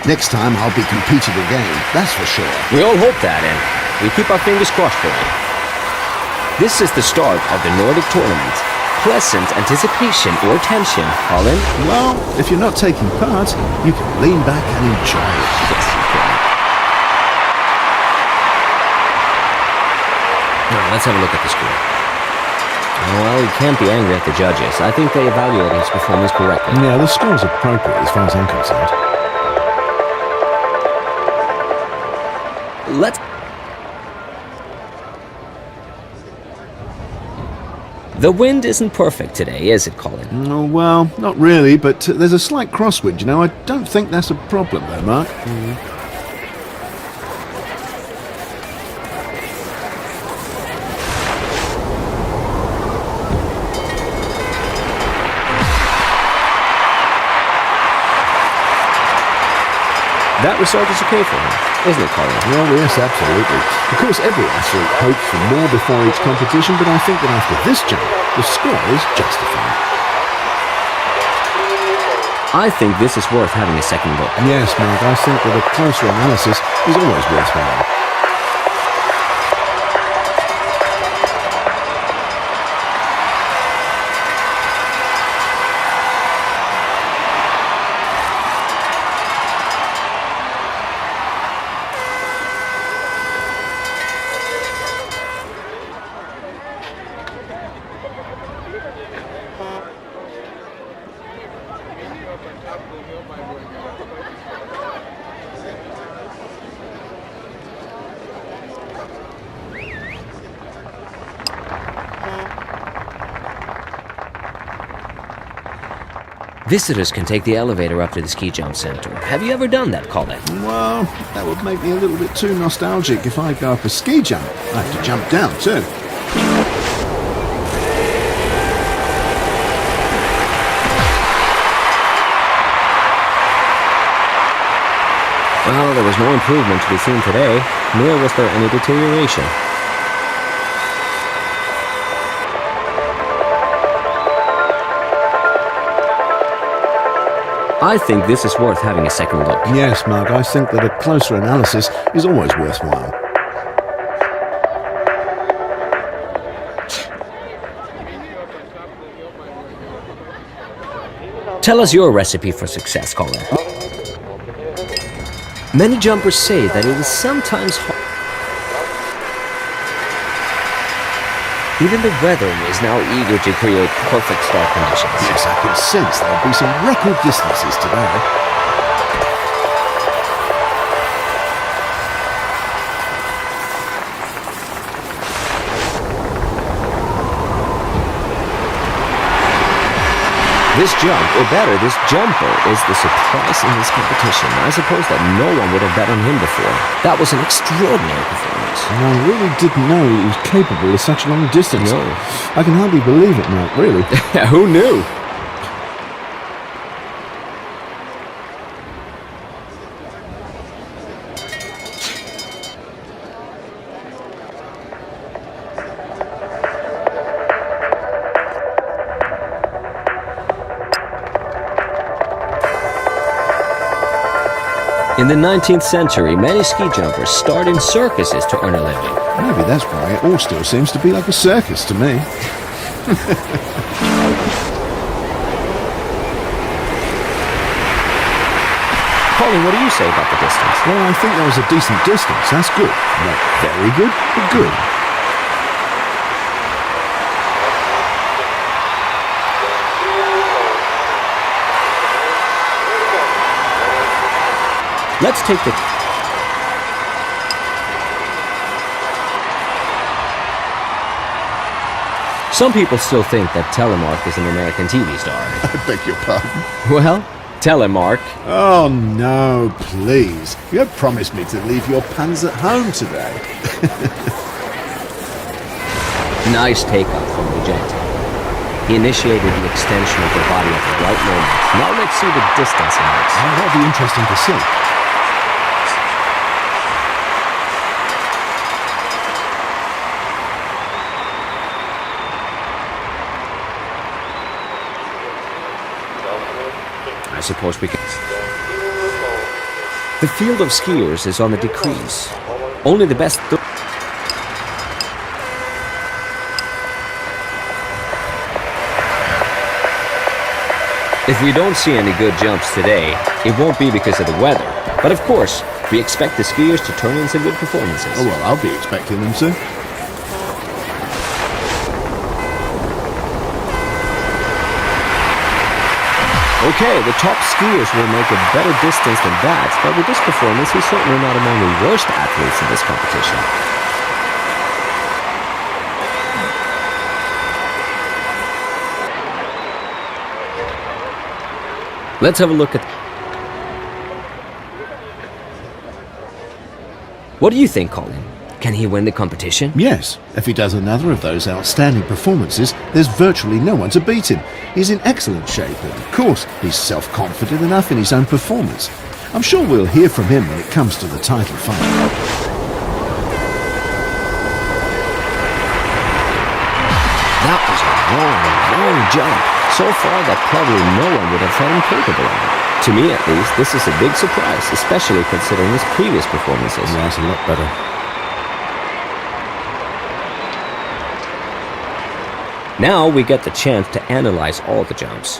Next time I'll be competing again, that's for sure. We all hope that, and we keep our fingers crossed for you. This is the start of the Nordic tournament. Pleasant anticipation or tension, Colin? Well, if you're not taking part, you can lean back and enjoy it. Yes, you can. Now, let's have a look at the score. Well, you can't be angry at the judges. I think they evaluated his performance correctly. Yeah, the score's appropriate as far as I'm concerned. Let's... The wind isn't perfect today, is it, Colin? Oh, well, not really, but there's a slight crosswind, you know. I don't think that's a problem, though, Mark. That result is okay for him, isn't it, Colin? Well, yes, absolutely. Of course, every athlete hopes for more before each competition, but I think that after this jump, the score is justified. I think this is worth having a second look. Yes, Mark, I think that a closer analysis is always worthwhile. Visitors can take the elevator up to the ski jump center. Have you ever done that, Colin? Well, that would make me a little bit too nostalgic. If I go up a ski jump, I have to jump down too. Well, there was no improvement to be seen today, nor was there any deterioration. I think this is worth having a second look. Yes, Mark, I think that a closer analysis is always worthwhile. Tell us your recipe for success, Colin. Many jumpers say that it is sometimes hard. Even the weather is now eager to create perfect start conditions. Yes, I can sense there'll be some record distances today. This jump, or better, this jumper, is the surprise in this competition. I suppose that no one would have bet on him before. That was an extraordinary performance. I really didn't know he was capable of such a long distance. No. I can hardly believe it, Mark, really. Who knew? In the 19th century, many ski jumpers starred in circuses to earn a living. Maybe that's why it all still seems to be like a circus to me. Colin, what do you say about the distance? Well, I think that was a decent distance. That's good. Not very good, but good. Let's take the... Some people still think that Telemark is an American TV star. I beg your pardon. Well, Telemark. Oh, no, please. You have promised me to leave your puns at home today. Nice takeoff from Bieżąca. He initiated the extension of the body at the right moment. Now let's see the distance he makes. Oh, that'll be interesting to see. I suppose we can... The field of skiers is on the decrease. Only the best... If we don't see any good jumps today, it won't be because of the weather. But of course, we expect the skiers to turn in some good performances. Oh, well, I'll be expecting them to. Okay, the top skiers will make a better distance than that, but with this performance, he's certainly not among the worst athletes in this competition. Let's have a look at... What do you think, Colin? Can he win the competition? Yes, if he does another of those outstanding performances, there's virtually no one to beat him. He's in excellent shape, and of course, he's self-confident enough in his own performance. I'm sure we'll hear from him when it comes to the title fight. That was a long jump. So far that probably no one would have thought him capable of it. To me, at least, this is a big surprise, especially considering his previous performances. Yeah, it's a lot better. Now we get the chance to analyze all the jumps.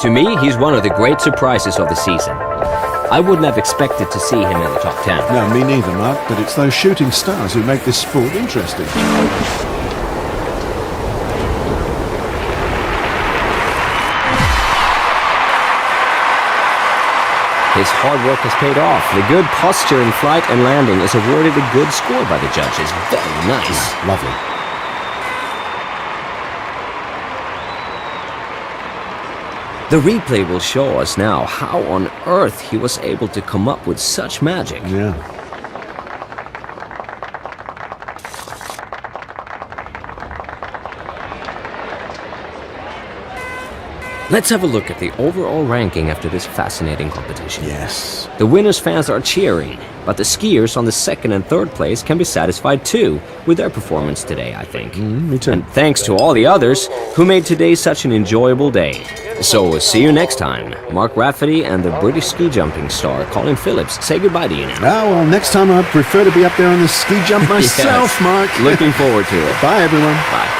To me, he's one of the great surprises of the season. I wouldn't have expected to see him in the top 10. No, me neither, Mark, but it's those shooting stars who make this sport interesting. His hard work has paid off. The good posture in flight and landing is awarded a good score by the judges. Very nice. Lovely. The replay will show us now how on earth he was able to come up with such magic. Yeah. Let's have a look at the overall ranking after this fascinating competition. Yes. The winners' fans are cheering, but the skiers on the second and third place can be satisfied too with their performance today, I think. Me too. And thanks to all the others who made today such an enjoyable day. So see you next time. Mark Rafferty and the British ski jumping star Colin Phillips say goodbye to you now. Ah, well, next time I prefer to be up there on the ski jump myself, Yes. Mark. Looking forward to it. Bye, everyone. Bye.